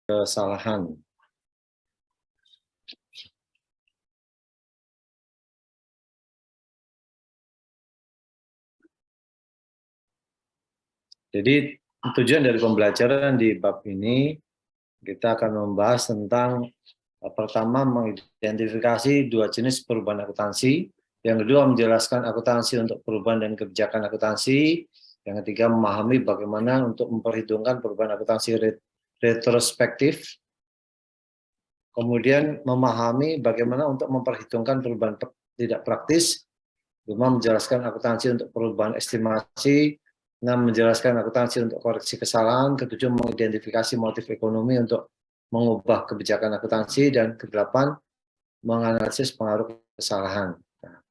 kesalahan. Jadi tujuan dari pembelajaran di bab ini, kita akan membahas tentang pertama mengidentifikasi dua jenis perubahan akuntansi, yang kedua menjelaskan akuntansi untuk perubahan dan kebijakan akuntansi, yang ketiga memahami bagaimana untuk memperhitungkan perubahan akuntansi retrospektif, kemudian memahami bagaimana untuk memperhitungkan perubahan tidak praktis, lima menjelaskan akuntansi untuk perubahan estimasi, 6 menjelaskan akuntansi untuk koreksi kesalahan, ketujuh mengidentifikasi motif ekonomi untuk mengubah kebijakan akuntansi, dan kedelapan menganalisis pengaruh kesalahan. Nah,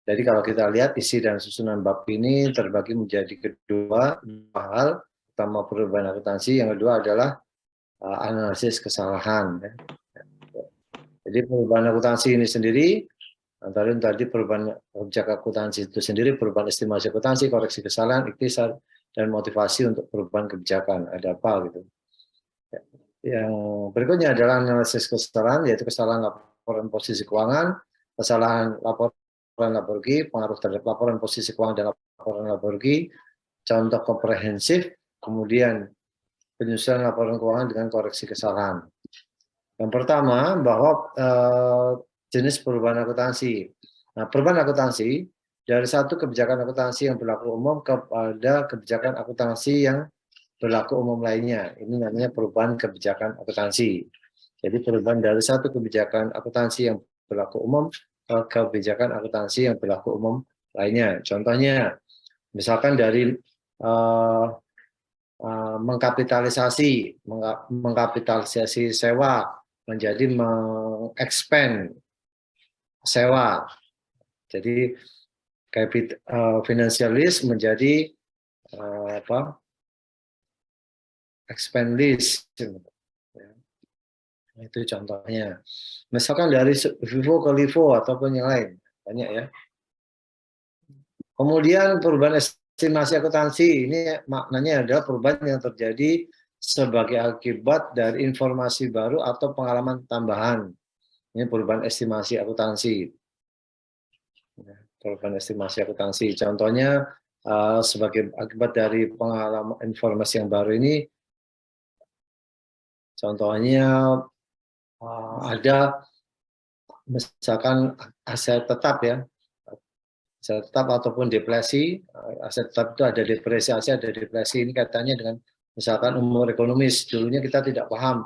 jadi kalau kita lihat isi dan susunan bab ini terbagi menjadi dua hal, pertama perubahan akuntansi, yang kedua adalah analisis kesalahan. Jadi perubahan akuntansi ini sendiri, antara tadi perubahan kebijakan akuntansi itu sendiri, perubahan estimasi akuntansi, koreksi kesalahan, ikhtisar, dan motivasi untuk perubahan kebijakan. Ada apa gitu. Yang berikutnya adalah analisis kesalahan, yaitu kesalahan laporan posisi keuangan, kesalahan laporan laba rugi, pengaruh terhadap laporan posisi keuangan dan laporan laba rugi, contoh komprehensif, kemudian penyusunan laporan keuangan dengan koreksi kesalahan. Yang pertama, bahwa jenis perubahan akuntansi. Nah, perubahan akuntansi dari satu kebijakan akuntansi yang berlaku umum kepada kebijakan akuntansi yang berlaku umum lainnya. Ini namanya perubahan kebijakan akuntansi. Jadi perubahan dari satu kebijakan akuntansi yang berlaku umum ke kebijakan akuntansi yang berlaku umum lainnya. Contohnya, misalkan dari mengkapitalisasi sewa menjadi mengexpand sewa. Jadi financial lease menjadi expand lease. Itu contohnya. Misalkan dari Vivo ke Livo ataupun yang lain, banyak ya. Kemudian perubahan estimasi akuntansi, ini maknanya adalah perubahan yang terjadi sebagai akibat dari informasi baru atau pengalaman tambahan. Ini perubahan estimasi akuntansi. Perubahan estimasi akuntansi. Contohnya sebagai akibat dari pengalaman informasi yang baru ini, contohnya ada misalkan aset tetap ya, aset tetap ataupun depresi. Aset tetap itu ada depresiasi, ada depresi. Ini katanya dengan misalkan umur ekonomis. Dulunya kita tidak paham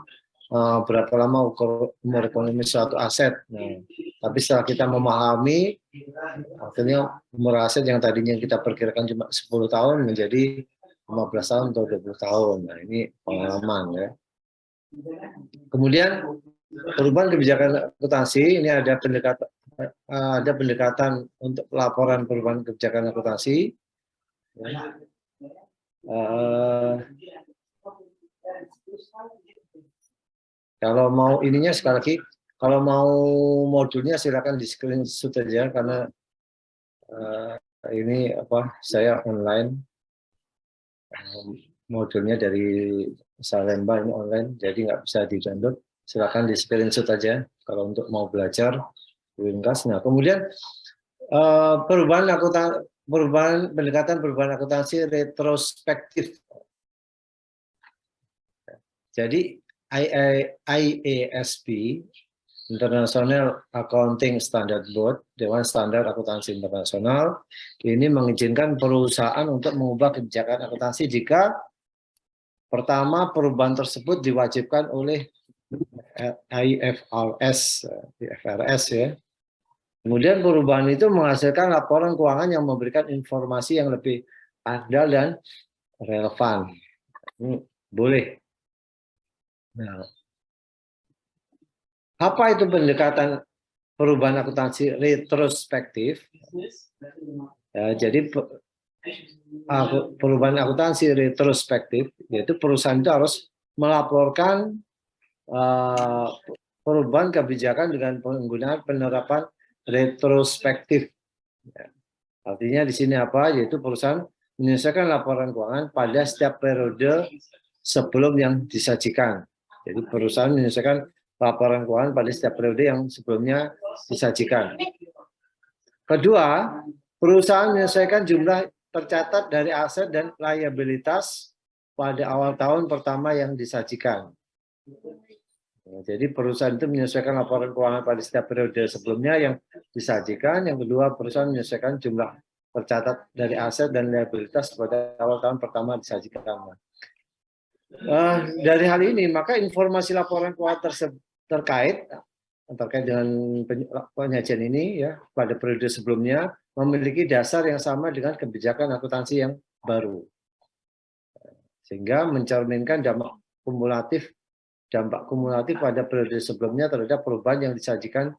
berapa lama umur ekonomis suatu aset. Nah, tapi setelah kita memahami, akhirnya umur aset yang tadinya kita perkirakan cuma 10 tahun menjadi 15 tahun atau 20 tahun. Nah, ini pengalaman ya. Kemudian perubahan kebijakan akuntansi, ini ada pendekatan untuk laporan perubahan kebijakan akuntansi. Kalau mau ininya sekali lagi, kalau mau modulnya silakan di screenshot aja karena ini saya online, modulnya dari Salemba ini online, jadi nggak bisa di-download. Silakan di screenshot aja kalau untuk mau belajar ringkas. Nah, kemudian pendekatan perubahan akuntansi retrospektif. Jadi IASB, International Accounting Standard Board, Dewan Standar Akuntansi Internasional, ini mengizinkan perusahaan untuk mengubah kebijakan akuntansi jika pertama perubahan tersebut diwajibkan oleh IFRS ya. Kemudian perubahan itu menghasilkan laporan keuangan yang memberikan informasi yang lebih andal dan relevan. Ini boleh. Nah, apa itu pendekatan perubahan akuntansi retrospektif? Ya, jadi perubahan akuntansi retrospektif, yaitu perusahaan itu harus melaporkan perubahan kebijakan dengan penggunaan penerapan retrospektif. Ya. Artinya di sini apa? Yaitu perusahaan menyelesaikan laporan keuangan pada setiap periode sebelum yang disajikan. Jadi perusahaan menyelesaikan laporan keuangan pada setiap periode yang sebelumnya disajikan. Kedua, perusahaan menyelesaikan jumlah tercatat dari aset dan liabilitas pada awal tahun pertama yang disajikan. Jadi perusahaan itu menyelesaikan laporan keuangan pada setiap periode sebelumnya yang disajikan. Yang kedua, perusahaan menyelesaikan jumlah tercatat dari aset dan liabilitas pada awal tahun pertama disajikan. Dari hal ini, maka informasi laporan keuangan terkait dengan penyajian ini ya pada periode sebelumnya memiliki dasar yang sama dengan kebijakan akuntansi yang baru, sehingga mencerminkan dampak kumulatif pada periode sebelumnya terhadap perubahan yang disajikan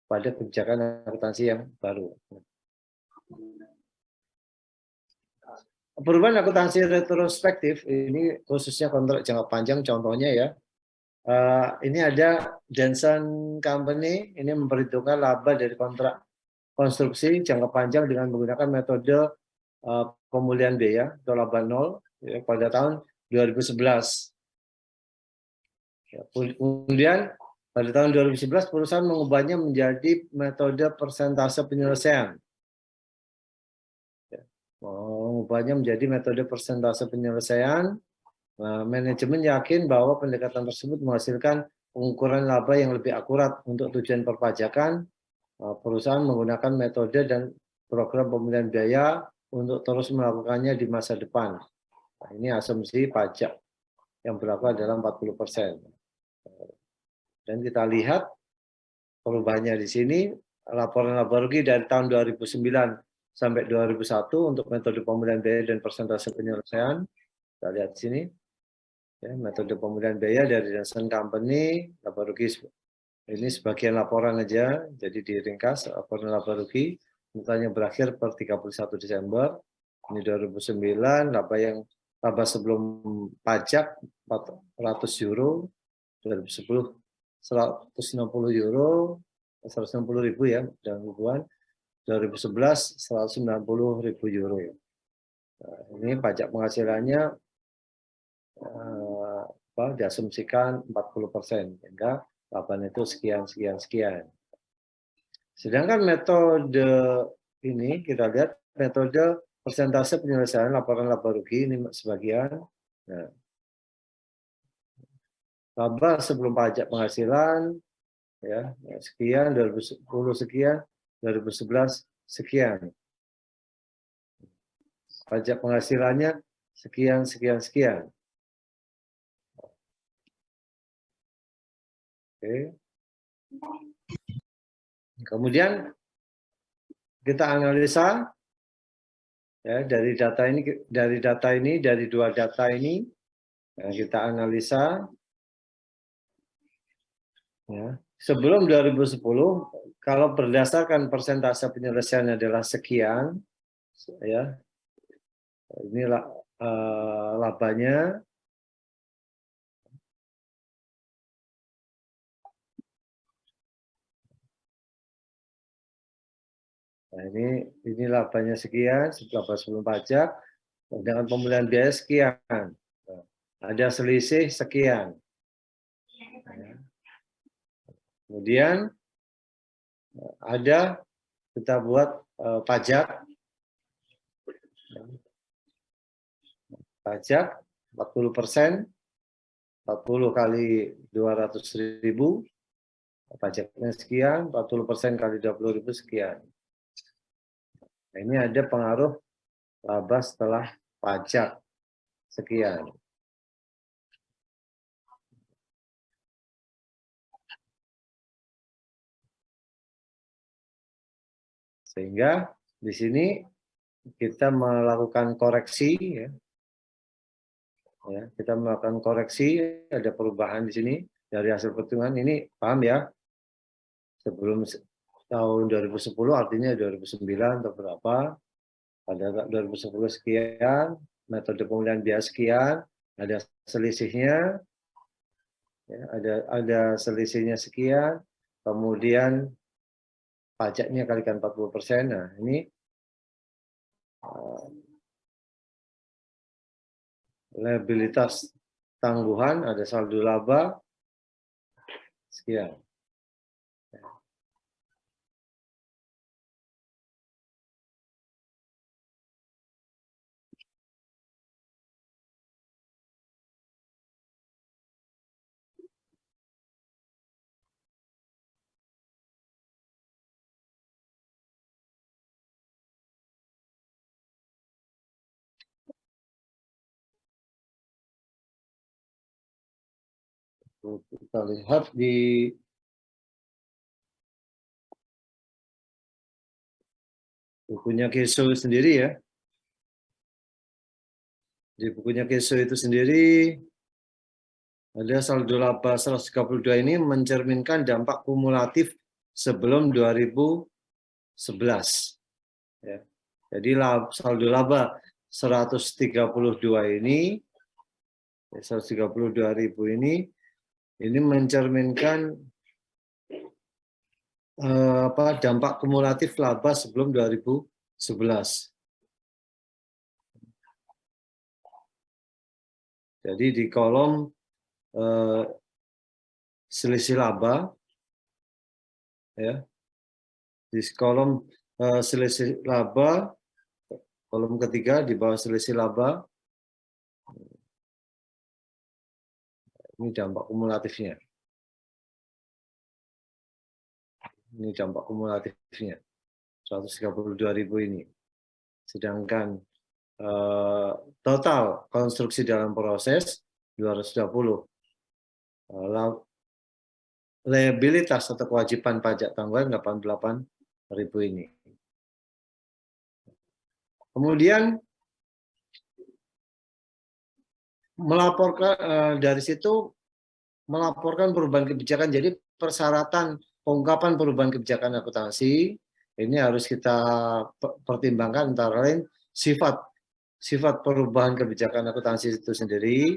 pada kebijakan akuntansi yang baru. Perubahan akuntansi retrospektif ini khususnya kontrak jangka panjang, contohnya ya. Ini ada Johnson Company, ini memperhitungkan laba dari kontrak konstruksi jangka panjang dengan menggunakan metode pemulihan biaya atau laba nol ya, pada tahun 2011. Ya, kemudian pada tahun 2011 perusahaan mengubahnya menjadi metode persentase penyelesaian. Mengubahnya menjadi metode persentase penyelesaian. Manajemen yakin bahwa pendekatan tersebut menghasilkan pengukuran laba yang lebih akurat untuk tujuan perpajakan. Perusahaan menggunakan metode dan program pemulihan biaya untuk terus melakukannya di masa depan. Nah, ini asumsi pajak yang berlaku adalah 40%. Dan kita lihat perubahannya di sini, laporan laba rugi dari tahun 2009 sampai 2001 untuk metode pemulihan biaya dan persentase penyelesaian. Kita lihat di sini. Ya, metode pemulihan biaya dari Johnson Company, laba rugi ini sebagian laporan aja, jadi diringkas laporan laba rugi, mukanya berakhir per 31 Desember, ini 2009, laba sebelum pajak 400 euro, 2010 160 euro, 160 ribu ya, dan ribuan, 2011 190 ribu euro. Nah, ini pajak penghasilannya diasumsikan 40%, sehingga labanya itu sekian. Sedangkan metode ini kita lihat metode persentase penyelesaian laporan laba rugi ini sebagian. Nah, laba sebelum pajak penghasilan ya sekian, 2010 sekian, 2011 sekian. Pajak penghasilannya sekian. Oke. Kemudian kita analisa ya dari dua data ini ya, kita analisa ya. Sebelum 2010 kalau berdasarkan persentase penyelesaian adalah sekian ya. Inilah labanya. Nah, ini labanya sekian, laba sebelum pajak, dengan pemulihan biaya sekian. Nah, ada selisih sekian. Nah, kemudian ada kita buat pajak 40%, 40 kali 200.000, pajaknya sekian, 40% kali 20.000 sekian. Nah, ini ada pengaruh laba setelah pajak sekian. Sehingga di sini kita melakukan koreksi ya. Kita melakukan koreksi, ada perubahan di sini dari hasil perhitungan ini, paham ya? Sebelum tahun 2010 artinya 2009 atau berapa? Pada 2010 sekian, metode pemulihan biaya sekian, ada selisihnya, ya, ada selisihnya sekian, kemudian pajaknya kalikan 40%. Nah, ini liabilitas tangguhan, ada saldo laba, Sekian. Kita lihat di bukunya Keso sendiri ya. Di bukunya Keso itu sendiri ada saldo laba 132 ini mencerminkan dampak kumulatif sebelum 2011. Ya. Jadi saldo laba 132 ini, 132.000 ini mencerminkan dampak kumulatif laba sebelum 2011. Jadi di kolom selisih laba, ya, di kolom selisih laba, kolom ketiga di bawah selisih laba, ini dampak kumulatifnya. Ini dampak kumulatifnya, 132.000 ini. Sedangkan total konstruksi dalam proses 220. Liabilitas atau kewajiban pajak tanggungan 88.000 ini. Kemudian melaporkan dari situ melaporkan perubahan kebijakan. Jadi persyaratan pengungkapan perubahan kebijakan akuntansi ini harus kita pertimbangkan antara lain sifat perubahan kebijakan akuntansi itu sendiri,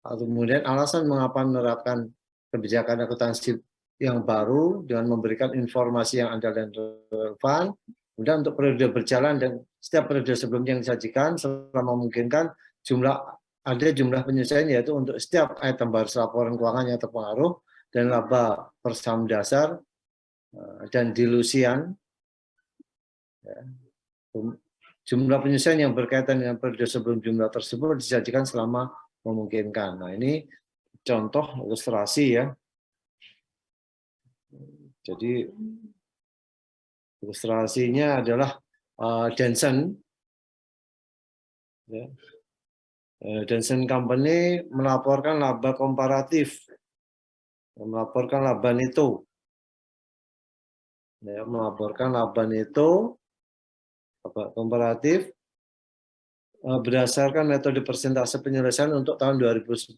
kemudian alasan mengapa menerapkan kebijakan akuntansi yang baru dengan memberikan informasi yang andal dan relevan. Kemudian untuk periode berjalan dan setiap periode sebelumnya yang disajikan selama memungkinkan ada jumlah penyesuaian, yaitu untuk setiap item baru laporan keuangan yang terpengaruh dan laba per saham dasar dan dilusian. Jumlah penyesuaian yang berkaitan dengan periode sebelum jumlah tersebut disajikan selama memungkinkan. Nah, ini contoh ilustrasi ya. Jadi ilustrasinya adalah Denson. Ya. Denson Company melaporkan laba komparatif, melaporkan laba neto. Ya, melaporkan laba neto komparatif berdasarkan metode persentase penyelesaian untuk tahun 2010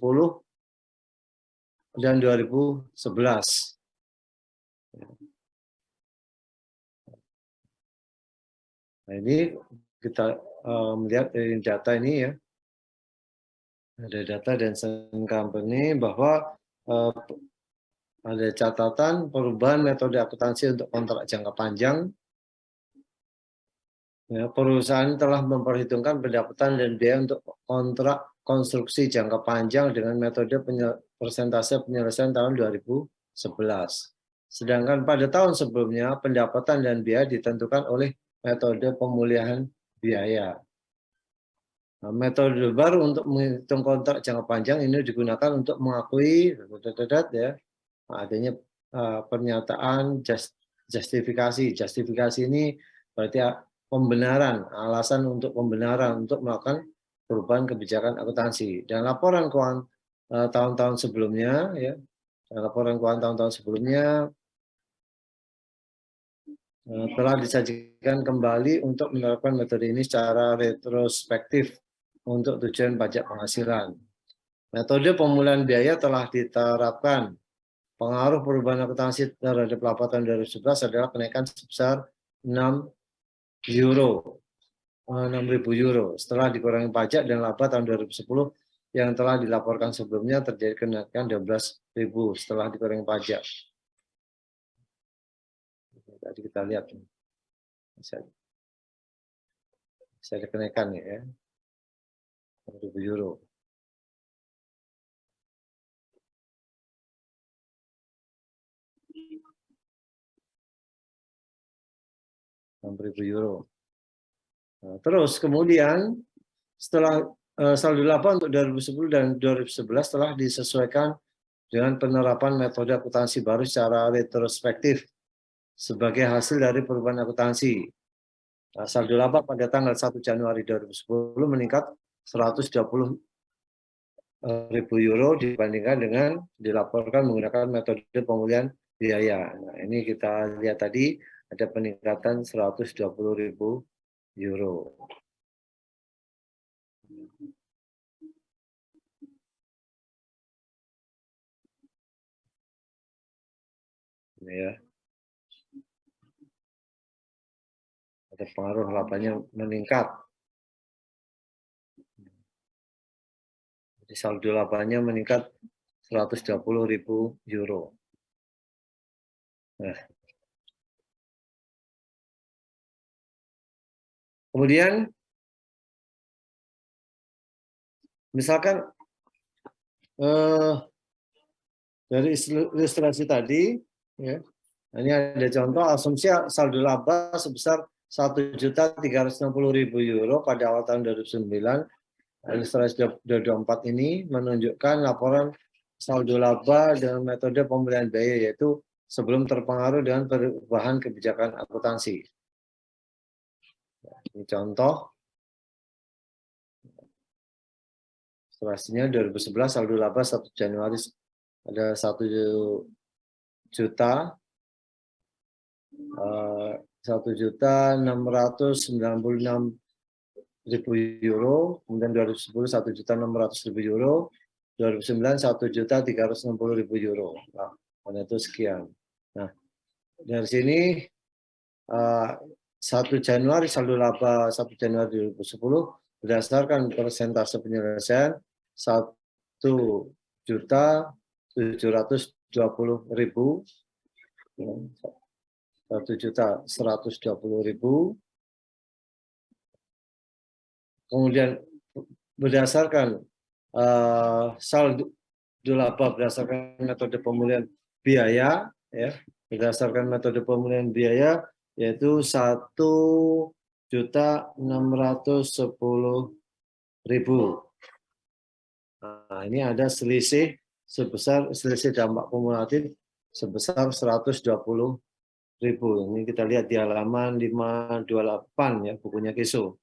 dan 2011. Nah, ini kita melihat dari data ini ya. Ada data Denson Company bahwa ada catatan perubahan metode akuntansi untuk kontrak jangka panjang. Ya, perusahaan telah memperhitungkan pendapatan dan biaya untuk kontrak konstruksi jangka panjang dengan metode persentase penyelesaian tahun 2011. Sedangkan pada tahun sebelumnya pendapatan dan biaya ditentukan oleh metode pemulihan biaya. Nah, metode baru untuk menghitung kontrak jangka panjang ini digunakan untuk mengakui ya, adanya pernyataan justifikasi. Justifikasi ini berarti pembenaran, alasan untuk pembenaran untuk melakukan perubahan kebijakan akuntansi. Dan laporan keuangan tahun-tahun sebelumnya, ya, laporan keuangan tahun-tahun sebelumnya telah disajikan kembali untuk menerapkan metode ini secara retrospektif untuk tujuan pajak penghasilan. Metode pemulihan biaya telah diterapkan. Pengaruh perubahan akuntansi terhadap pendapatan 2011 adalah kenaikan sebesar 6.000 euro. Setelah dikurangi pajak dan laba tahun 2010 yang telah dilaporkan sebelumnya terjadi kenaikan 12.000 setelah dikurangi pajak. Tadi kita lihat bisa ada kenaikan ya, 6.000 euro. 6.000 euro. Nah, terus kemudian setelah saldo laba untuk 2010 dan 2011 telah disesuaikan dengan penerapan metode akuntansi baru secara retrospektif sebagai hasil dari perubahan akuntansi. Nah, saldo laba pada tanggal 1 Januari 2010 meningkat 120.000 euro dibandingkan dengan dilaporkan menggunakan metode pemulihan biaya. Nah, ini kita lihat tadi ada peningkatan 120.000 euro. Ini ya. Ada pengaruh labanya meningkat. Jadi saldo labanya meningkat 120.000 euro. Nah. Kemudian misalkan dari ilustrasi tadi, ya, ini ada contoh asumsi saldo laba sebesar 1.360.000 euro pada awal tahun 2009. Ilustrasi 2024 ini menunjukkan laporan saldo laba dengan metode pemulihan biaya, yaitu sebelum terpengaruh dengan perubahan kebijakan akuntansi. Ini contoh. Ilustrasinya 2011 saldo laba 1 Januari ada 1.696.000 euro, kemudian 2010 1.600.000 euro, 2009 1.360.000 euro. Nah, itu sekian. Nah, dari sini 1 Januari saldo laba 1 Januari 2010 berdasarkan persentase penyelesaian 1.720.000, 1.120.000. Kemudian berdasarkan saldo laba berdasarkan metode pemulihan biaya, ya, berdasarkan metode pemulihan biaya yaitu 1.610.000. Nah, ini ada selisih dampak kumulatif sebesar 120.000. Ini kita lihat di halaman 528 ya, bukunya Kiso.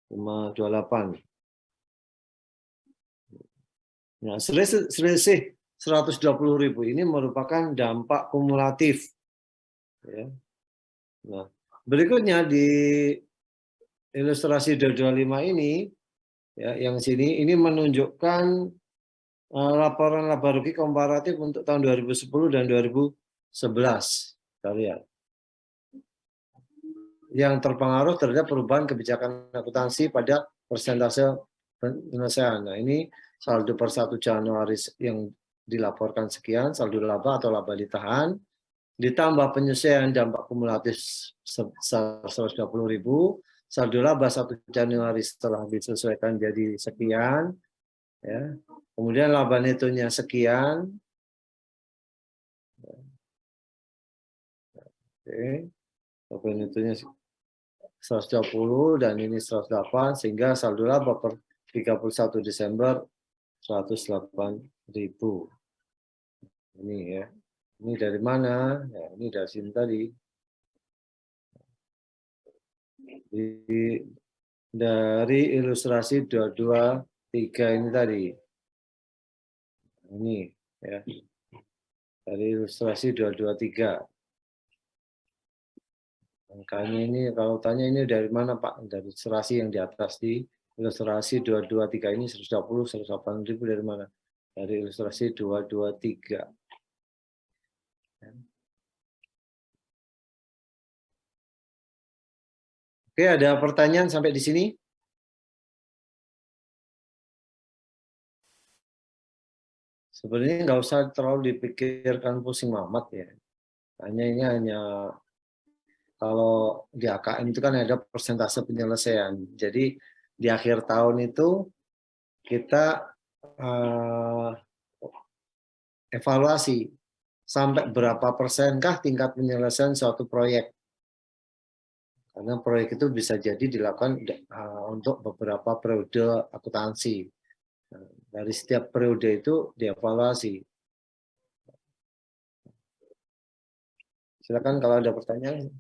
528. Nah, selisih 120.000 ini merupakan dampak kumulatif. Ya. Nah, berikutnya di ilustrasi 225 ini, ya, yang sini ini menunjukkan laporan laba rugi komparatif untuk tahun 2010 dan 2011. Kita lihat. Yang terpengaruh terhadap perubahan kebijakan akuntansi pada persentase penyelesaian. Nah, ini saldo per 1 Januari yang dilaporkan sekian, saldo laba atau laba ditahan, ditambah penyesuaian dampak kumulatif sebesar 120.000, saldo laba 1 Januari setelah disesuaikan jadi sekian, ya. Kemudian laba netonya sekian. Oke. Laba netonya 120 dan ini 108, sehingga saldo laba per 31 Desember 108.000. Ini ya. Ini dari mana? Ya, ini dari sini tadi. Dari ilustrasi 223 ini tadi. Ini ya. Dari ilustrasi 223. Angkanya ini kalau tanya ini dari mana Pak? Dari ilustrasi yang di atas di ilustrasi 223 ini 120, 108.000 dari mana? Dari ilustrasi 223. Oke, ada pertanyaan sampai di sini? Sebenarnya nggak usah terlalu dipikirkan pusing amat ya. Hanya kalau di AKM itu kan ada persentase penyelesaian. Jadi di akhir tahun itu kita evaluasi sampai berapa persenkah tingkat penyelesaian suatu proyek. Karena proyek itu bisa jadi dilakukan untuk beberapa periode akuntansi. Dari setiap periode itu dievaluasi. Silakan kalau ada pertanyaan.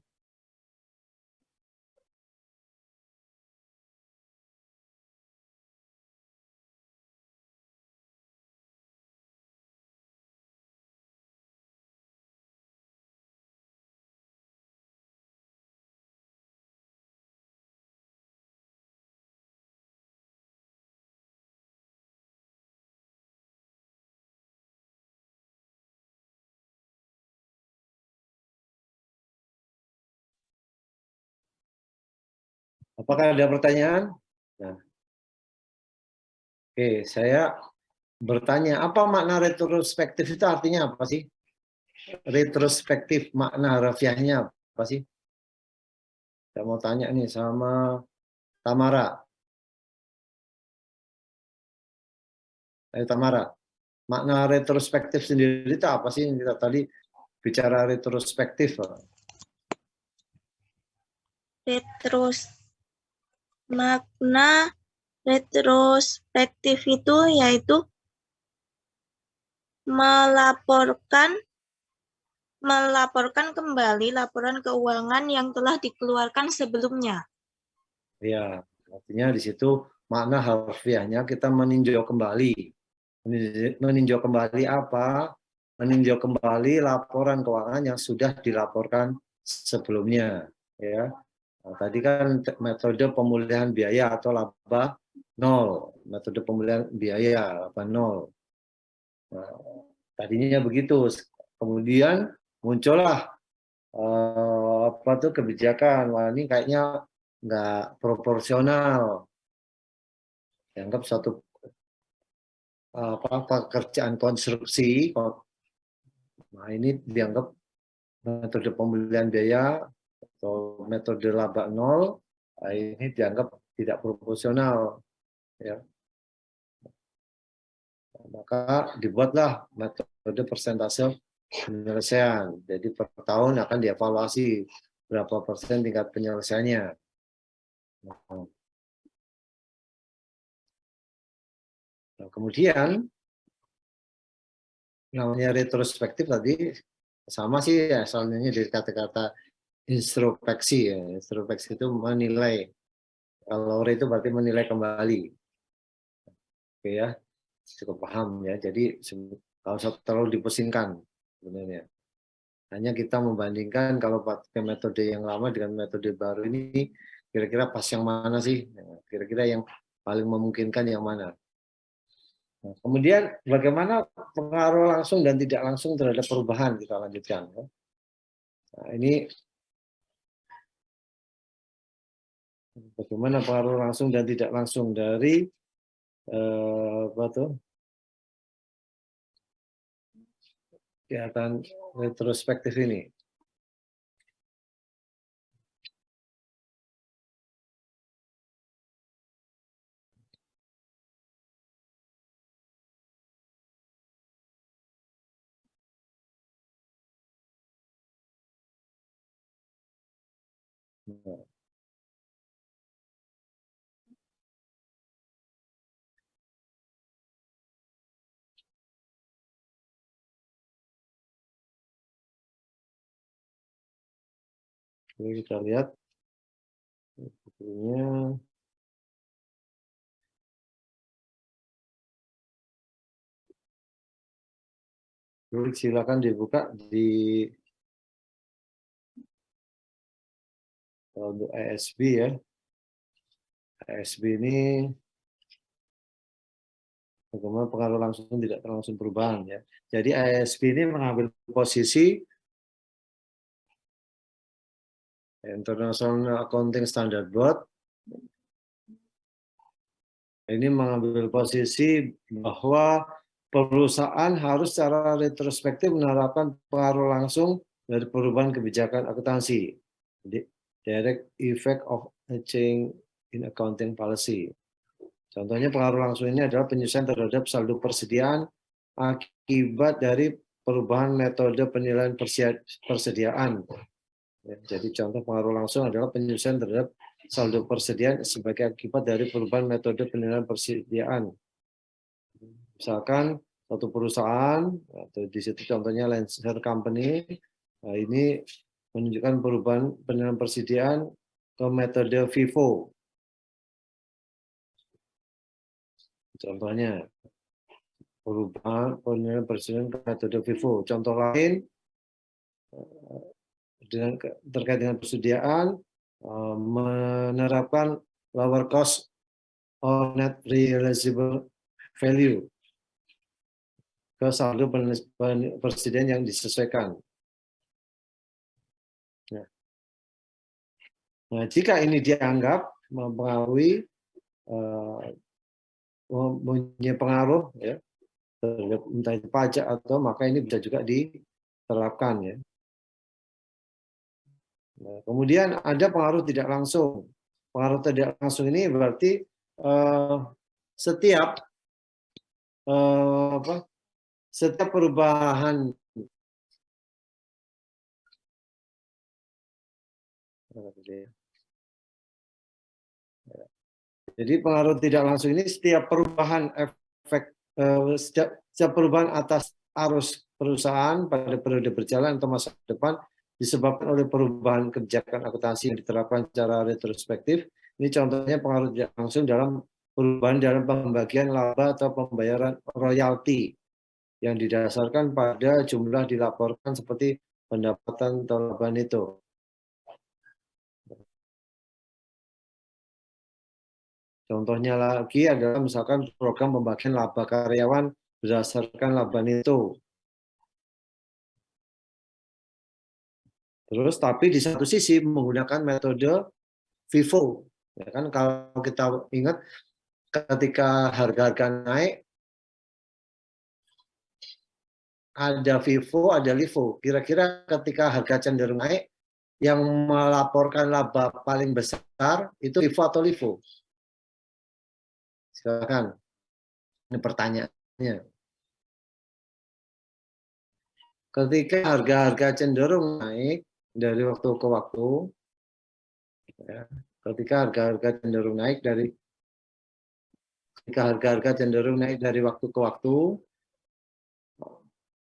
Apakah ada pertanyaan? Nah, oke, saya bertanya, apa makna retrospektif itu artinya apa sih? Retrospektif, makna harfiahnya apa sih? Saya mau tanya nih sama Tamara. Tamara, makna retrospektif sendiri itu apa sih? Kita tadi bicara retrospektif. Makna retrospektif itu yaitu melaporkan kembali laporan keuangan yang telah dikeluarkan sebelumnya. Ya, artinya di situ makna harfiahnya kita meninjau kembali. Meninjau kembali apa? Meninjau kembali laporan keuangan yang sudah dilaporkan sebelumnya. Ya, nah, tadi kan metode pemulihan biaya atau laba nol, metode pemulihan biaya laba nol. Nah, tadinya begitu. Kemudian muncullah apa tuh kebijakan, wah ini kayaknya nggak proporsional, dianggap suatu pekerjaan konstruksi, nah ini dianggap metode pemulihan biaya atau metode laba nol, nah ini dianggap tidak proporsional, ya. Maka dibuatlah metode persentase penyelesaian. Jadi per tahun akan dievaluasi berapa persen tingkat penyelesaiannya. Nah, kemudian namanya retrospektif tadi sama sih asalnya dari kata-kata introspeksi ya. Introspeksi itu menilai. Kalau itu berarti menilai kembali. Oke ya, cukup paham ya. Jadi kalau terlalu dipusingkan sebenarnya. Hanya kita membandingkan kalau pakai metode yang lama dengan metode baru ini kira-kira pas yang mana sih? Kira-kira yang paling memungkinkan yang mana? Nah, kemudian bagaimana pengaruh langsung dan tidak langsung terhadap perubahan, kita lanjutkan. Nah, ini bagaimana pengaruh langsung dan tidak langsung dari apa tuh kegiatan retrospektif ini. Nah, ini kita lihat bukunya. Silakan dibuka di untuk ASB ya. ASB ini bagaimana pengaruh langsung tidak langsung perubahan ya. Jadi ASB ini mengambil posisi International Accounting Standard Board. Ini mengambil posisi bahwa perusahaan harus secara retrospektif menerapkan pengaruh langsung dari perubahan kebijakan akuntansi. Jadi, direct effect of a change in accounting policy. Contohnya pengaruh langsung ini adalah penyesuaian terhadap saldo persediaan akibat dari perubahan metode penilaian persediaan. Ya, jadi contoh pengaruh langsung adalah penyesuaian terhadap saldo persediaan sebagai akibat dari perubahan metode penilaian persediaan. Misalkan satu perusahaan, atau di situ contohnya Lancer Company, nah ini menunjukkan perubahan penilaian persediaan ke metode FIFO. Contohnya, perubahan penilaian persediaan ke metode FIFO. Contoh lain, terkait dengan persediaan, menerapkan lower cost or net realizable value ke saldo persediaan yang disesuaikan. Nah, jika ini dianggap mempengaruhi, mempunyai pengaruh ya terhadap entah itu pajak atau maka ini bisa juga diterapkan ya. Nah, kemudian ada pengaruh tidak langsung. Pengaruh tidak langsung ini berarti setiap setiap perubahan jadi pengaruh tidak langsung ini setiap perubahan efek setiap perubahan atas arus perusahaan pada periode berjalan atau masa depan disebabkan oleh perubahan kebijakan akuntansi yang diterapkan secara retrospektif. Ini contohnya pengaruh tidak langsung dalam perubahan dalam pembagian laba atau pembayaran royalti yang didasarkan pada jumlah dilaporkan seperti pendapatan atau laba neto. Contohnya lagi adalah misalkan program pembagian laba karyawan berdasarkan laba neto. Terus tapi di satu sisi menggunakan metode FIFO. Ya kan kalau kita ingat ketika harga-harga naik ada FIFO, ada LIFO. Kira-kira ketika harga cenderung naik yang melaporkan laba paling besar itu FIFO atau LIFO? Silakan. Ini pertanyaannya. Ketika harga-harga cenderung naik dari waktu ke waktu, ya, ketika harga-harga cenderung naik dari waktu ke waktu,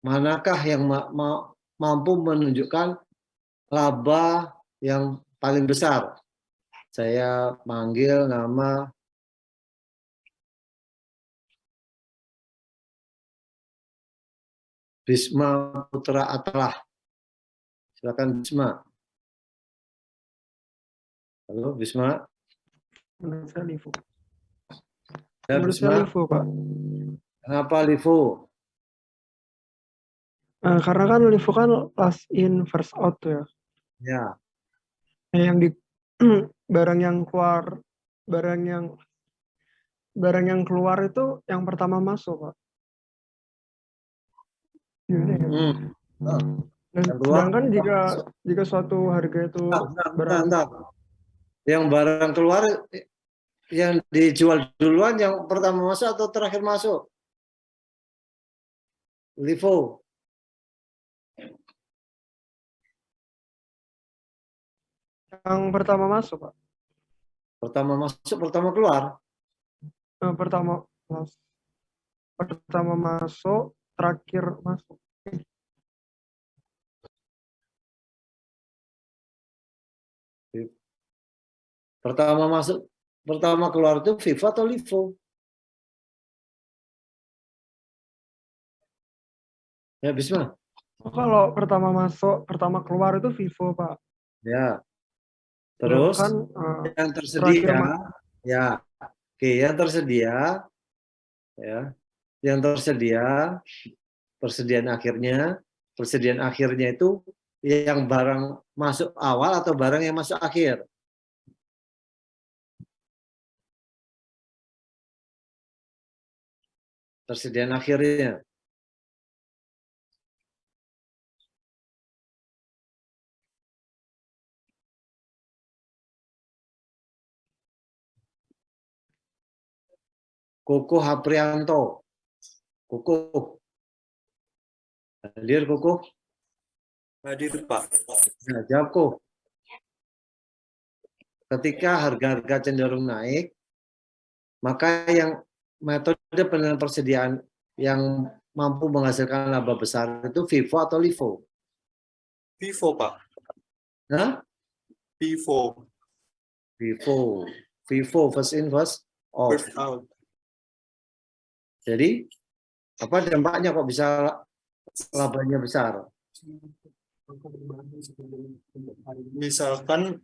manakah yang mampu menunjukkan laba yang paling besar? Saya manggil nama Bisma Putra Atlah. Silakan Bisma. Halo Bisma. Menurut saya LIFO. Ya, Menurut saya LIFO, Pak. Kenapa LIFO? Karena kan LIFO kan last in first out ya. Ya. Yang di barang yang keluar, barang yang keluar itu yang pertama masuk, Pak. Gimana ya? Dan sedangkan jika suatu harga itu Bentar. Yang barang keluar yang dijual duluan yang pertama masuk atau terakhir masuk? LIFO. Yang pertama masuk, Pak. Pertama masuk, pertama keluar. Pertama masuk, terakhir masuk. Pertama masuk, pertama keluar itu FIFO atau LIFO? Ya, Bisma. Kalau pertama masuk, pertama keluar itu FIFO, Pak. Ya. Terus yang tersedia, ya, oke, yang tersedia, ya, yang tersedia, persediaan akhirnya itu yang barang masuk awal atau barang yang masuk akhir? Persediaan akhirnya. Koko Haprianto. Koko. Hadir Koko? Hadir, Pak. Nah, jawab Kok. ketika harga-harga cenderung naik, maka yang metode penilaian persediaan yang mampu menghasilkan laba besar itu FIFO atau LIFO? FIFO, Pak. Nah, FIFO. FIFO first in first out. First out. Jadi apa dampaknya kok bisa labanya besar? Misalkan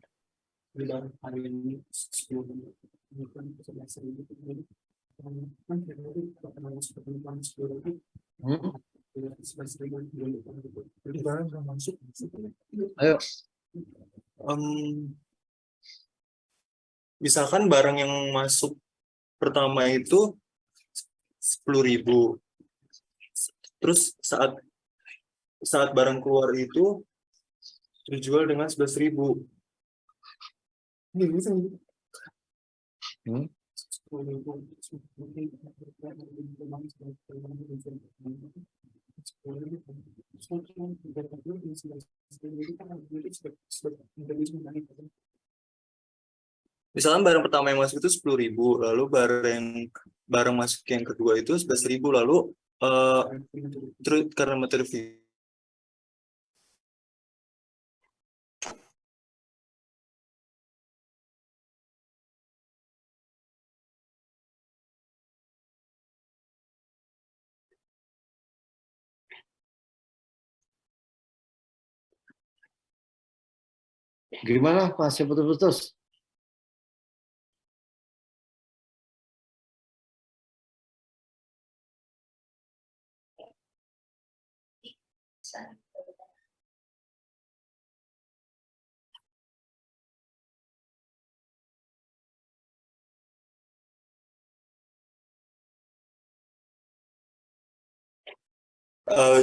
Ayo. Misalkan barang yang masuk pertama itu 10.000. Terus saat barang keluar itu dijual dengan 11.000. Misalnya barang pertama yang masuk itu 10.000, lalu barang masuk yang kedua itu 11.000, lalu terus karena metode Gimana masih putus-putus?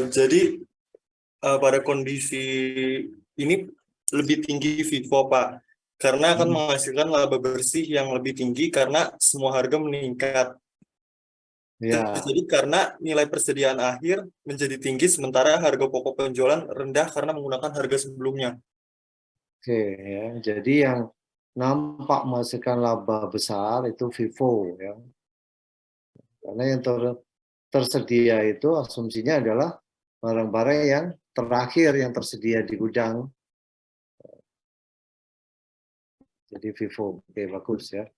Jadi pada kondisi ini lebih tinggi FIFO, Pak, karena akan menghasilkan laba bersih yang lebih tinggi karena semua harga meningkat. Ya. Jadi karena nilai persediaan akhir menjadi tinggi sementara harga pokok penjualan rendah karena menggunakan harga sebelumnya. Oke, ya. Jadi yang nampak menghasilkan laba besar itu FIFO, ya. Karena yang tersedia itu asumsinya adalah barang-barang yang terakhir yang tersedia di gudang. Jadi FIFO, oke, bagus ya.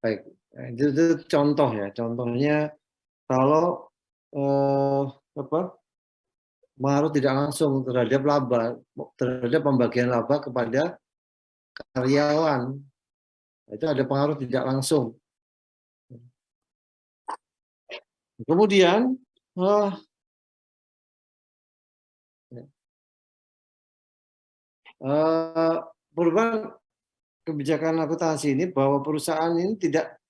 Baik, itu contoh ya. Contohnya kalau pengaruh tidak langsung terhadap laba, terhadap pembagian laba kepada karyawan, itu ada pengaruh tidak langsung. Kemudian perubahan kebijakan akuntansi ini bahwa perusahaan ini tidak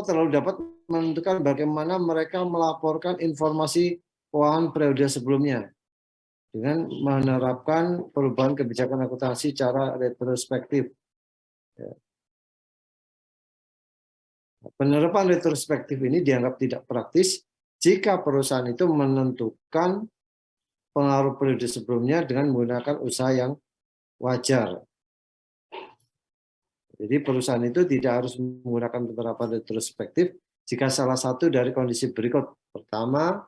terlalu dapat menentukan bagaimana mereka melaporkan informasi keuangan periode sebelumnya dengan menerapkan perubahan kebijakan akuntansi secara retrospektif. Penerapan retrospektif ini dianggap tidak praktis jika perusahaan itu menentukan pengaruh periode sebelumnya dengan menggunakan usaha yang wajar. Jadi perusahaan itu tidak harus menggunakan penerapan retrospektif jika salah satu dari kondisi berikut. Pertama,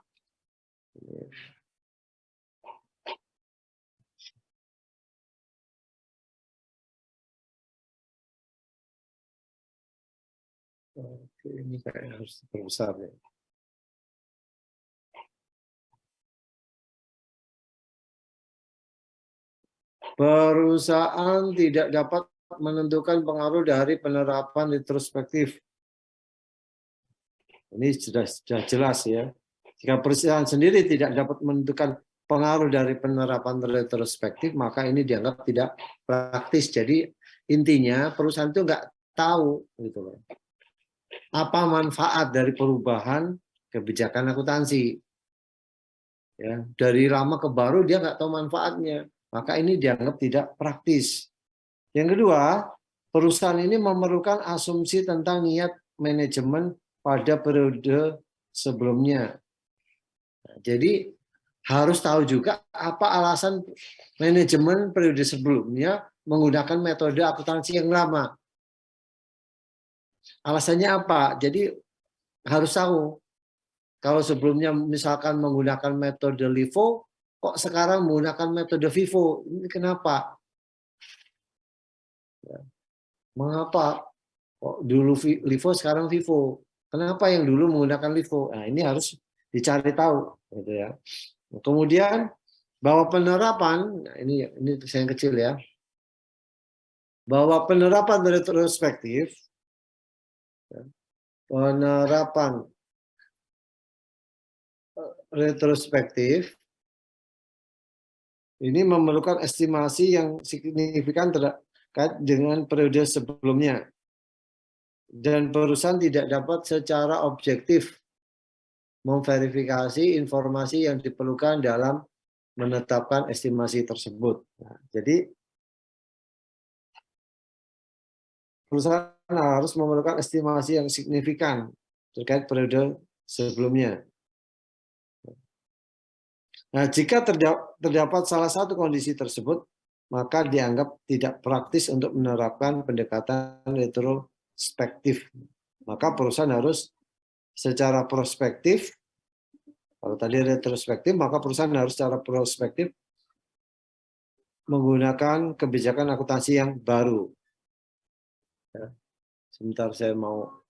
oke, ini kayak harus terbesar ya. Perusahaan tidak dapat menentukan pengaruh dari penerapan retrospektif. Ini sudah jelas ya. Jika perusahaan sendiri tidak dapat menentukan pengaruh dari penerapan retrospektif, maka ini dianggap tidak praktis. Jadi intinya perusahaan itu nggak tahu gitu loh, apa manfaat dari perubahan kebijakan akuntansi. Ya, dari lama ke baru dia nggak tahu manfaatnya, maka ini dianggap tidak praktis. Yang kedua, perusahaan ini memerlukan asumsi tentang niat manajemen pada periode sebelumnya. Jadi harus tahu juga apa alasan manajemen periode sebelumnya menggunakan metode akuntansi yang lama. Alasannya apa? Jadi harus tahu. Kalau sebelumnya misalkan menggunakan metode LIFO, kok sekarang menggunakan metode FIFO? Ini kenapa? Mengapa? Kok dulu LIFO, sekarang FIFO? Kenapa yang dulu menggunakan LIFO? Nah, ini harus dicari tahu. Gitu ya. Kemudian bahwa penerapan, nah ini yang kecil ya, bahwa penerapan retrospektif, ini memerlukan estimasi yang signifikan terkait dengan periode sebelumnya, dan perusahaan tidak dapat secara objektif memverifikasi informasi yang diperlukan dalam menetapkan estimasi tersebut. Nah, jadi perusahaan harus memerlukan estimasi yang signifikan terkait periode sebelumnya. Nah, jika terdapat salah satu kondisi tersebut, maka dianggap tidak praktis untuk menerapkan pendekatan retrospektif. Maka perusahaan harus secara prospektif, kalau tadi retrospektif, maka perusahaan harus secara prospektif menggunakan kebijakan akuntansi yang baru. Sebentar, saya mau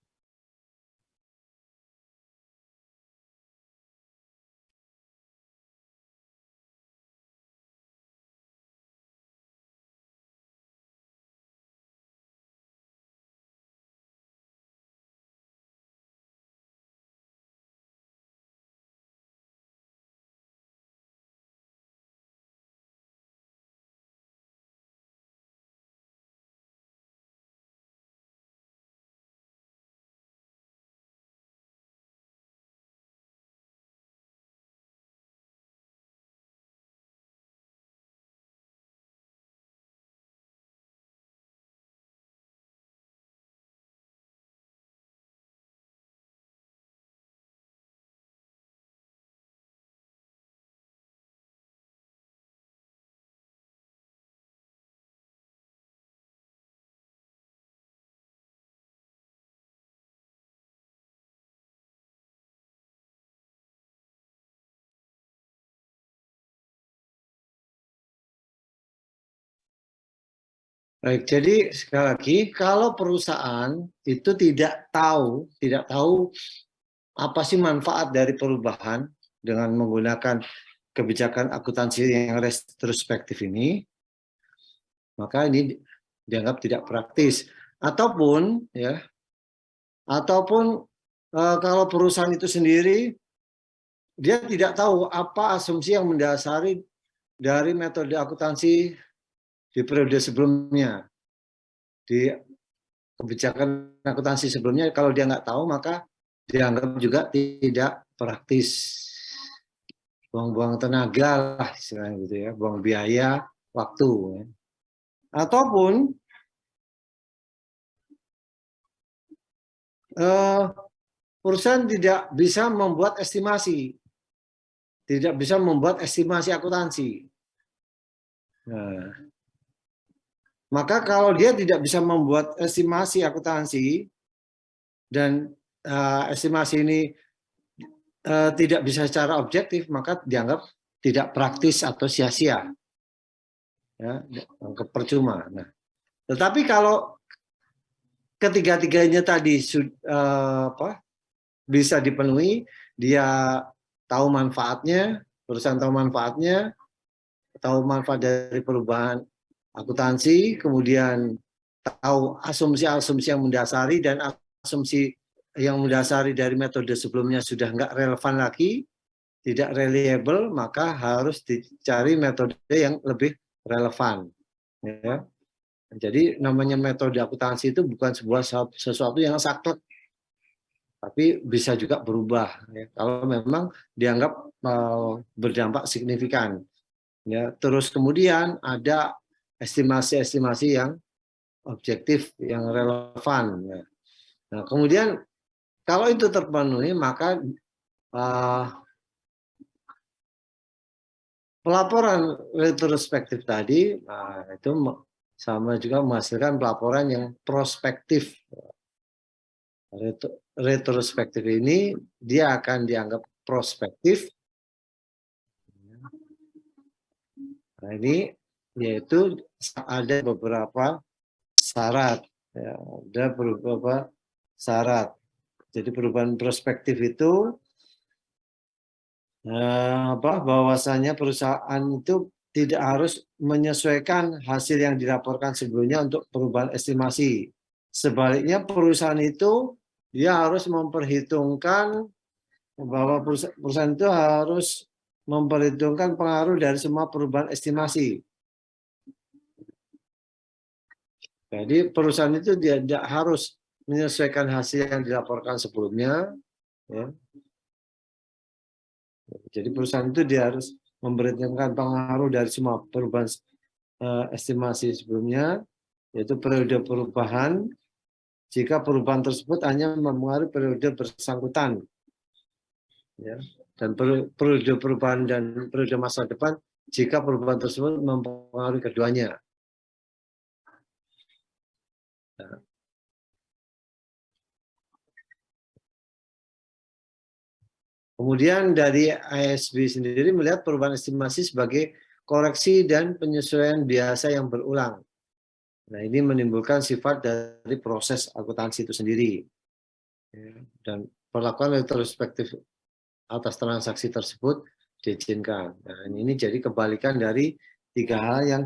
baik. Jadi sekali lagi, kalau perusahaan itu tidak tahu apa sih manfaat dari perubahan dengan menggunakan kebijakan akuntansi yang retrospektif ini, maka ini dianggap tidak praktis. Ataupun kalau perusahaan itu sendiri dia tidak tahu apa asumsi yang mendasari dari metode akuntansi di periode sebelumnya, di kebijakan akuntansi sebelumnya. Kalau dia nggak tahu, maka dianggap juga tidak praktis, buang-buang tenaga lah istilahnya gitu ya, buang biaya, waktu. Ataupun perusahaan tidak bisa membuat estimasi, akuntansi. Nah, maka kalau dia tidak bisa membuat estimasi akuntansi dan estimasi ini tidak bisa secara objektif, maka dianggap tidak praktis atau sia-sia, ya, percuma. Nah, tetapi kalau ketiga-tiganya tadi bisa dipenuhi, dia tahu manfaatnya, perusahaan tahu manfaat dari perubahan akuntansi, kemudian tahu asumsi-asumsi yang mendasari, dan asumsi yang mendasari dari metode sebelumnya sudah nggak relevan lagi, tidak reliable, maka harus dicari metode yang lebih relevan. Ya. Jadi namanya metode akuntansi itu bukan sesuatu yang saklek, tapi bisa juga berubah ya, kalau memang dianggap berdampak signifikan. Ya, terus kemudian ada estimasi-estimasi yang objektif, yang relevan. Ya. Nah, kemudian kalau itu terpenuhi, maka pelaporan retrospektif tadi itu sama juga menghasilkan pelaporan yang prospektif. Retrospektif ini dia akan dianggap prospektif. Nah, ini yaitu ada beberapa syarat, ya, ada beberapa syarat. Jadi perubahan prospektif itu bahwasanya perusahaan itu tidak harus menyesuaikan hasil yang dilaporkan sebelumnya untuk perubahan estimasi. Sebaliknya perusahaan itu dia harus memperhitungkan bahwa perusahaan itu harus memperhitungkan pengaruh dari semua perubahan estimasi. Jadi perusahaan itu dia tidak harus menyesuaikan hasil yang dilaporkan sebelumnya. Ya. Jadi perusahaan itu dia harus memperhitungkan pengaruh dari semua perubahan estimasi sebelumnya, yaitu periode perubahan. Jika perubahan tersebut hanya mempengaruhi periode bersangkutan, ya, dan periode perubahan dan periode masa depan jika perubahan tersebut mempengaruhi keduanya. Nah. Kemudian dari ISB sendiri melihat perubahan estimasi sebagai koreksi dan penyesuaian biasa yang berulang. Nah, ini menimbulkan sifat dari proses akuntansi itu sendiri. Dan perlakuan retrospektif atas transaksi tersebut diizinkan. Nah, ini jadi kebalikan dari 3 hal yang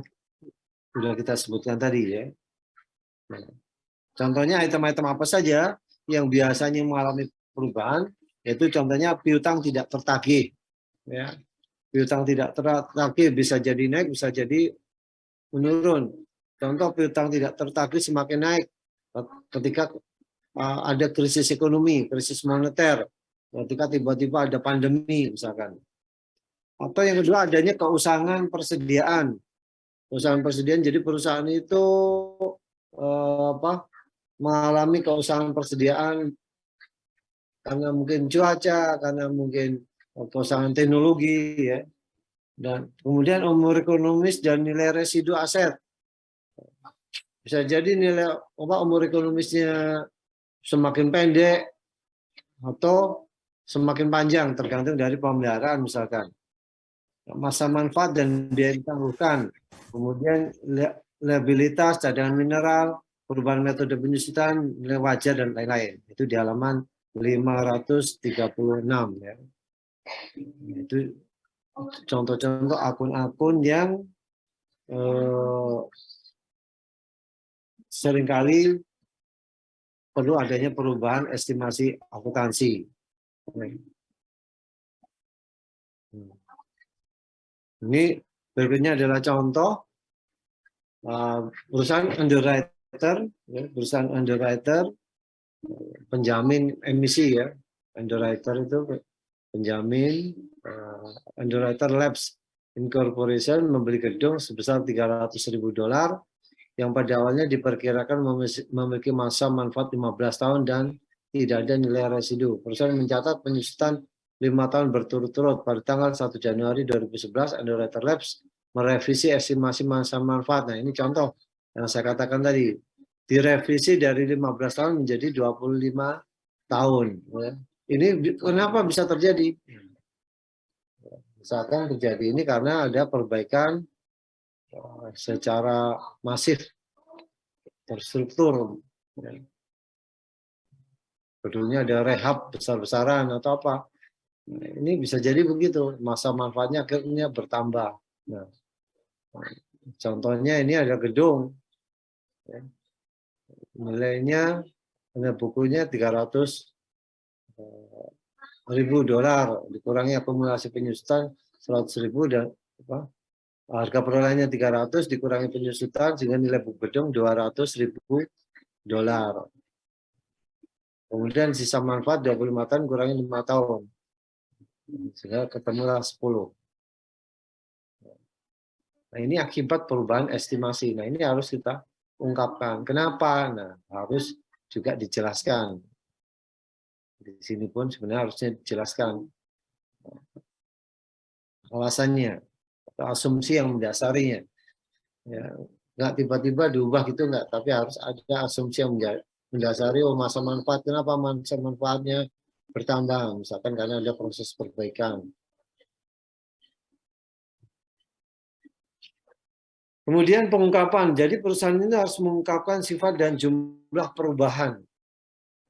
sudah kita sebutkan tadi, ya. Nah, contohnya item-item apa saja yang biasanya mengalami perubahan, yaitu contohnya piutang tidak tertagih. Ya. Piutang tidak tertagih bisa jadi naik, bisa jadi menurun. Contoh piutang tidak tertagih semakin naik ketika ada krisis ekonomi, krisis moneter, ketika tiba-tiba ada pandemi misalkan. Atau yang kedua adanya keusangan persediaan. Keusangan persediaan, jadi perusahaan itu mengalami keusangan persediaan karena mungkin cuaca, karena mungkin keusangan teknologi, ya. Dan kemudian umur ekonomis dan nilai residu aset. Bisa jadi nilai umur ekonomisnya semakin pendek atau semakin panjang tergantung dari pemeliharaan misalkan. Masa manfaat dan biaya ditangguhkan. Kemudian liabilitas, cadangan mineral, perubahan metode penyusutan, nilai wajar dan lain-lain. Itu di halaman 536, ya. Itu contoh-contoh akun-akun yang seringkali perlu adanya perubahan estimasi akuntansi. Ini berikutnya adalah contoh perusahaan underwriter, ya, perusahaan underwriter penjamin emisi, ya. Underwriter itu penjamin. Underwriter Labs Incorporation membeli gedung sebesar $300.000 yang pada awalnya diperkirakan memiliki masa manfaat 15 tahun dan tidak ada nilai residu. Perusahaan mencatat penyusutan 5 tahun berturut-turut. Pada tanggal 1 Januari 2011, Underwriter Labs merevisi estimasi masa manfaat. Nah, ini contoh yang saya katakan tadi. Direvisi dari 15 tahun menjadi 25 tahun. Ya. Ini kenapa bisa terjadi? Misalkan terjadi ini karena ada perbaikan secara masif, terstruktur. Ya. Kedulunya ada rehab besar-besaran atau apa. Nah, ini bisa jadi begitu, masa manfaatnya akhirnya bertambah. Nah, contohnya ini ada gedung, ya. Nilainya, bukunya $300.000, dikurangi akumulasi penyusutan 100.000 dan harga perolehnya 300 dikurangi penyusutan sehingga nilai buku gedung $200.000. Kemudian sisa manfaat 25 tahun kurangi 5 tahun. Sehingga ketemulah 10. Nah, ini akibat perubahan estimasi. Nah, ini harus kita ungkapkan. Kenapa? Nah, harus juga dijelaskan. Di sini pun sebenarnya harusnya dijelaskan alasannya atau asumsi yang mendasarinya. Ya, nggak tiba-tiba diubah gitu nggak, tapi harus ada asumsi yang mendasari masa manfaat. Kenapa masa manfaatnya bertambah? Misalkan karena ada proses perbaikan. Kemudian pengungkapan. Jadi perusahaan ini harus mengungkapkan sifat dan jumlah perubahan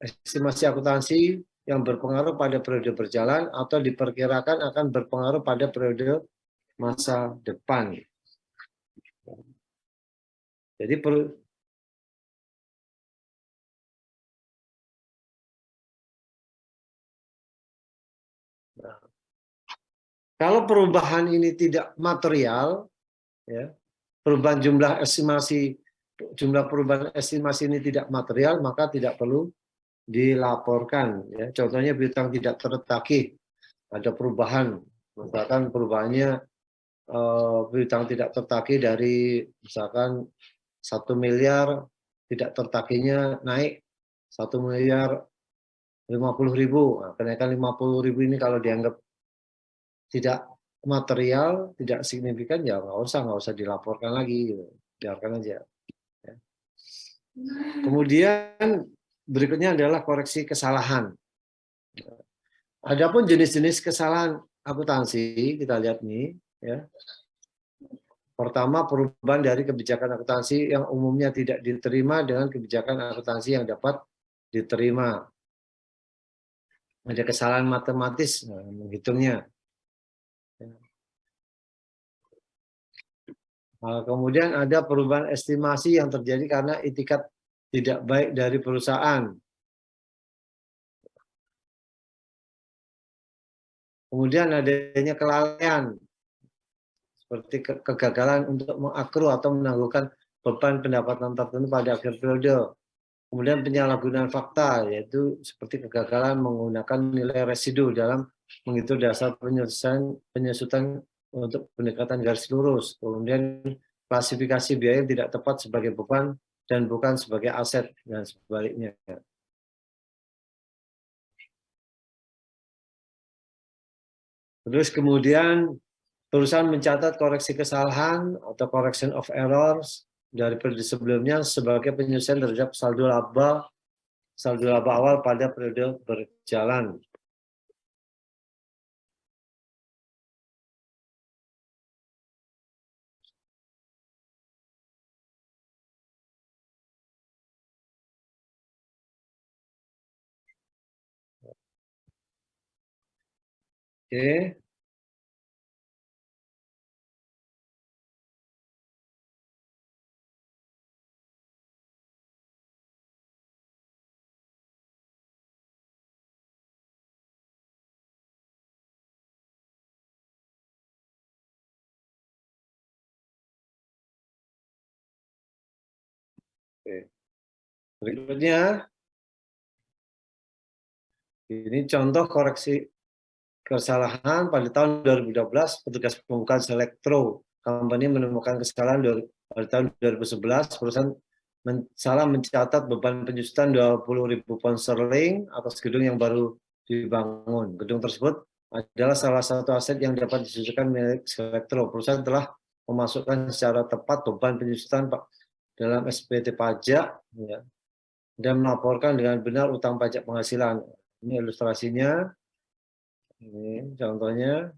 estimasi akuntansi yang berpengaruh pada periode berjalan atau diperkirakan akan berpengaruh pada periode masa depan. Jadi kalau perubahan ini tidak material, ya, perubahan jumlah perubahan estimasi ini tidak material, maka tidak perlu dilaporkan. Ya. Contohnya piutang tidak tertagih, ada perubahan, misalkan perubahannya piutang tidak tertagih dari misalkan 1 miliar, tidak tertagihnya naik 1 miliar 50.000. Nah, kenaikan 50.000 ini kalau dianggap tidak material, tidak signifikan, ya nggak usah dilaporkan lagi, gitu. Biarkan aja. Ya. Kemudian berikutnya adalah koreksi kesalahan. Adapun jenis-jenis kesalahan akuntansi, kita lihat nih, ya. Pertama, perubahan dari kebijakan akuntansi yang umumnya tidak diterima dengan kebijakan akuntansi yang dapat diterima. Ada kesalahan matematis menghitungnya. Kemudian ada perubahan estimasi yang terjadi karena itikat tidak baik dari perusahaan. Kemudian adanya kelalaian, seperti kegagalan untuk mengakru atau menangguhkan beban pendapatan tertentu pada akhir periode. Kemudian penyalahgunaan fakta, yaitu seperti kegagalan menggunakan nilai residu dalam menghitung dasar penyusutan untuk pendekatan garis lurus. Kemudian klasifikasi biaya yang tidak tepat sebagai beban dan bukan sebagai aset, dan sebaliknya. Terus kemudian perusahaan mencatat koreksi kesalahan atau correction of errors dari periode sebelumnya sebagai penyelesaian terhadap saldo laba awal pada periode berjalan. Oke. Oke. Berikutnya, ini contoh koreksi kesalahan pada tahun 2012, petugas pembukaan Selektro Company menemukan kesalahan pada tahun 2011, perusahaan salah mencatat beban penyusutan 20.000 pound sterling atas gedung yang baru dibangun. Gedung tersebut adalah salah satu aset yang dapat disusukan milik Selektro. Perusahaan telah memasukkan secara tepat beban penyusutan dalam SPT pajak, ya, dan melaporkan dengan benar utang pajak penghasilan. Ini ilustrasinya. Ini contohnya,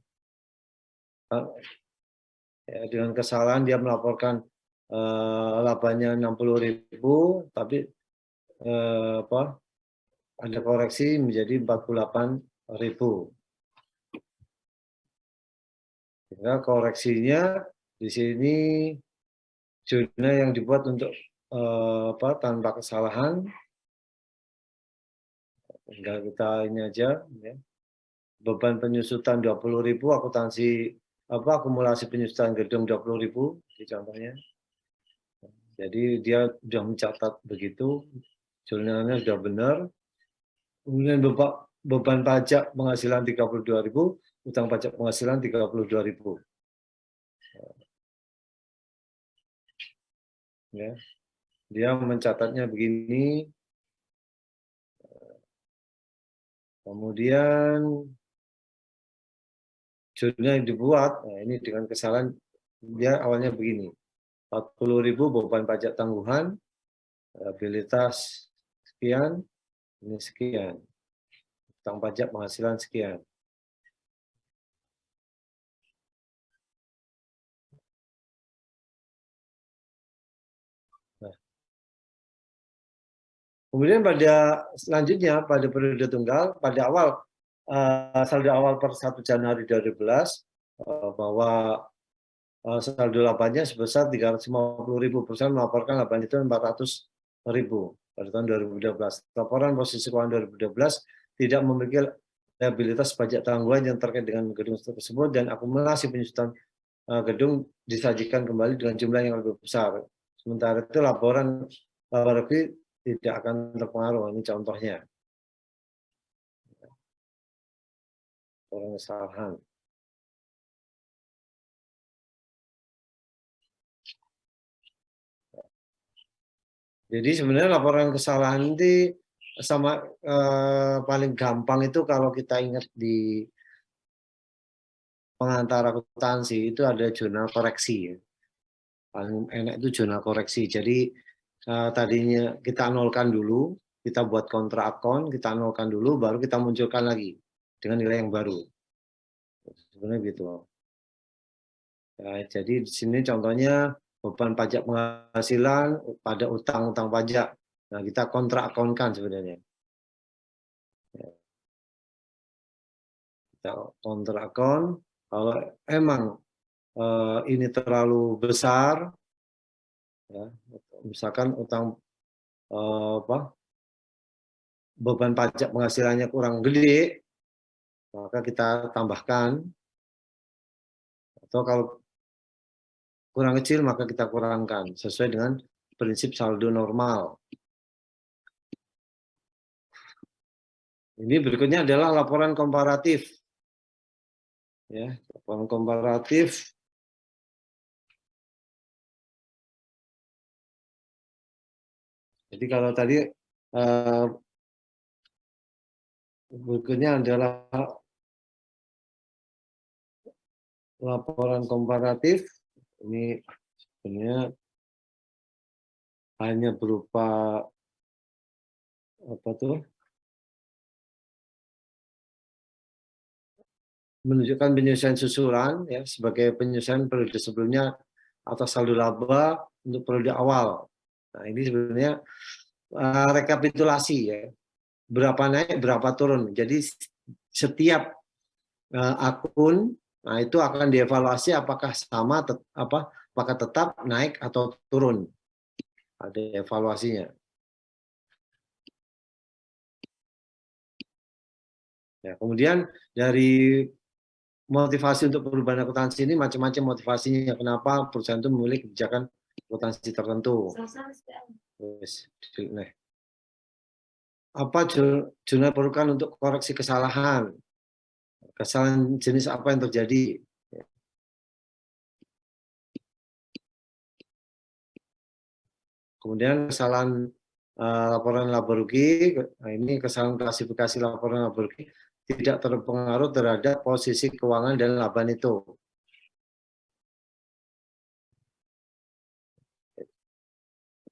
ya, dengan kesalahan dia melaporkan labanya 60.000, tapi ada koreksi menjadi 48.000. Sehingga koreksinya di sini jurnal yang dibuat untuk tanpa kesalahan, tinggal kita ini aja, ya. Beban penyusutan 20.000, akuntansi akumulasi penyusutan gedung 20.000, contohnya. Jadi dia sudah mencatat begitu, jurnalnya sudah benar. Kemudian beban pajak penghasilan 32.000, utang pajak penghasilan 32.000. Ya. Dia mencatatnya begini. Kemudian jurnal yang dibuat, nah ini dengan kesalahan dia awalnya begini. 40.000 beban pajak tangguhan, liabilitas sekian, ini sekian, utang pajak penghasilan sekian. Nah. Kemudian pada selanjutnya pada periode tunggal pada awal saldo awal per 1 Januari 2012 bahwa saldo labanya sebesar 350.000, perusahaan melaporkan laba itu 400.000 pada tahun 2012. Laporan posisi keuangan 2012 tidak memiliki liabilitas pajak tangguhan yang terkait dengan gedung tersebut dan akumulasi penyusutan gedung disajikan kembali dengan jumlah yang lebih besar. Sementara itu laporan laba rugi tidak akan terpengaruh. Ini contohnya. Laporan kesalahan. Jadi sebenarnya laporan kesalahan ini sama paling gampang itu kalau kita ingat di pengantar akuntansi itu ada jurnal koreksi. Paling enak itu jurnal koreksi. Jadi tadinya kita nolkan dulu, kita buat kontra akun, kita nolkan dulu, baru kita munculkan lagi dengan nilai yang baru. Sebenarnya gitu. Nah, jadi di sini contohnya beban pajak penghasilan pada utang-utang pajak. Nah, kita kontra akunkan sebenarnya. Kita kontra akun. Kalau emang ini terlalu besar, ya, misalkan utang beban pajak penghasilannya kurang gede, maka kita tambahkan. Atau kalau kurang kecil maka kita kurangkan sesuai dengan prinsip saldo normal. Ini berikutnya adalah laporan komparatif. Ya, laporan komparatif. Jadi kalau tadi berikutnya adalah laporan komparatif. Ini sebenarnya hanya berupa apa tuh? Menunjukkan penyelesaian susulan ya sebagai penyelesaian periode sebelumnya atas saldo laba untuk periode awal. Nah, ini sebenarnya rekapitulasi ya. Berapa naik, berapa turun. Jadi setiap akun nah itu akan dievaluasi apakah sama apakah tetap naik atau turun. Ada evaluasinya. Ya, kemudian dari motivasi untuk perubahan akuntansi ini macam-macam motivasinya. Kenapa perusahaan itu memilih kebijakan akuntansi tertentu? Apa jurnal perlukan untuk koreksi kesalahan? Kesalahan jenis apa yang terjadi? Kemudian kesalahan laporan laba rugi, nah ini kesalahan klasifikasi laporan laba rugi tidak terpengaruh terhadap posisi keuangan dan laba itu.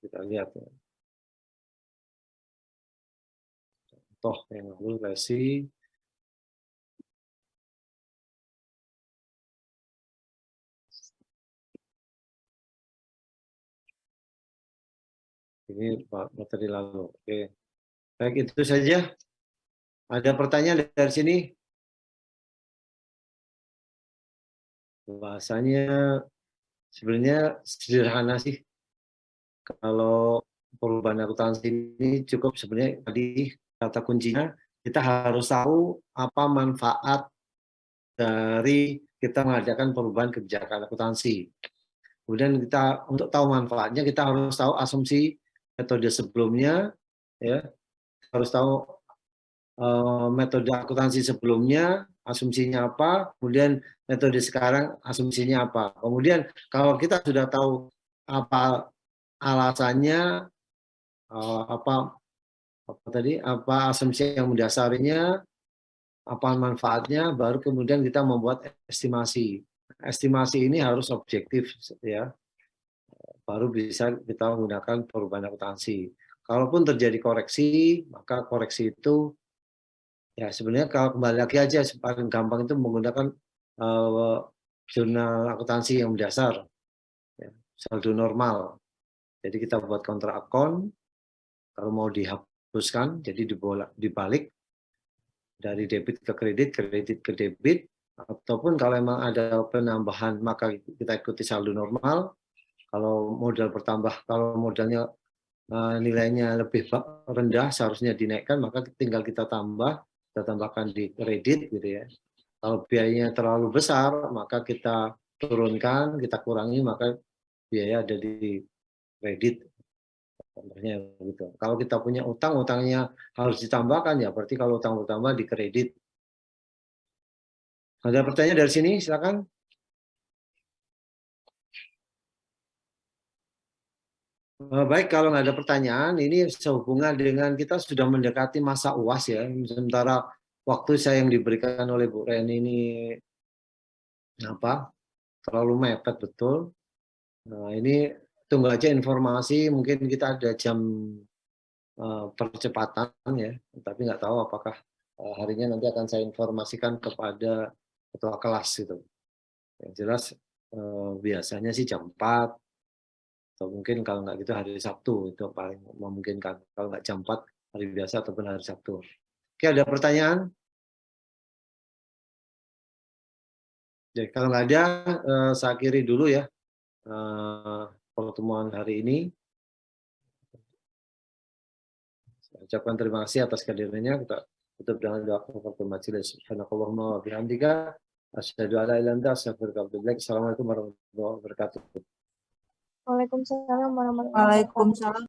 Kita lihat. Contoh yang lalu resi. Ini materi lalu. Oke. Baik, itu saja. Ada pertanyaan dari sini? Bahasanya sebenarnya sederhana sih. Kalau perubahan akuntansi ini cukup sebenarnya tadi kata kuncinya kita harus tahu apa manfaat dari kita mengadakan perubahan kebijakan akuntansi. Kemudian kita untuk tahu manfaatnya kita harus tahu asumsi metode sebelumnya, ya harus tahu metode akuntansi sebelumnya asumsinya apa, kemudian metode sekarang asumsinya apa. Kemudian kalau kita sudah tahu apa alasannya, apa asumsi yang mendasarinya, apa manfaatnya, baru kemudian kita membuat estimasi. Estimasi ini harus objektif, ya. baru bisa kita menggunakan perubahan akuntansi. Kalaupun terjadi koreksi, maka koreksi itu ya sebenarnya kalau kembali lagi aja paling gampang itu menggunakan jurnal akuntansi yang mendasar, ya, saldo normal. Jadi kita buat kontrak akun, kalau mau dihapuskan, jadi dibalik dari debit ke kredit ke debit, ataupun kalau memang ada penambahan maka kita ikuti saldo normal. Kalau modal bertambah, kalau modalnya nilainya lebih rendah seharusnya dinaikkan, maka tinggal kita tambahkan di kredit gitu ya. Kalau biayanya terlalu besar, maka kita turunkan, kita kurangi, maka biaya ada di kredit. Contohnya gitu. Kalau kita punya utang, utangnya harus ditambahkan ya, berarti kalau utang bertambah di kredit. Ada pertanyaan dari sini, silakan. Baik, kalau nggak ada pertanyaan, ini sehubungan dengan kita sudah mendekati masa UAS ya. Sementara waktu saya yang diberikan oleh Bu Reni ini terlalu mepet betul. Nah, ini tunggu aja informasi, mungkin kita ada jam percepatan ya, tapi nggak tahu apakah harinya nanti akan saya informasikan kepada ketua kelas gitu. Yang jelas biasanya sih jam 4, atau mungkin kalau nggak gitu hari Sabtu, itu paling memungkinkan. Kalau nggak jam 4 hari biasa ataupun hari Sabtu. Oke, ada pertanyaan? Jadi kalau nggak ada, saya akhiri dulu ya pertemuan hari ini. Saya ucapkan terima kasih atas kehadirannya. Kita tutup dengan doa kafaratul majelis. Subhanakallahumma wa bihamdika asyhadu an la ilaha illa anta astaghfiruka wa atubu ilaik. Assalamualaikum warahmatullahi wabarakatuh. Waalaikumsalam warahmatullahi wabarakatuh. Waalaikumsalam.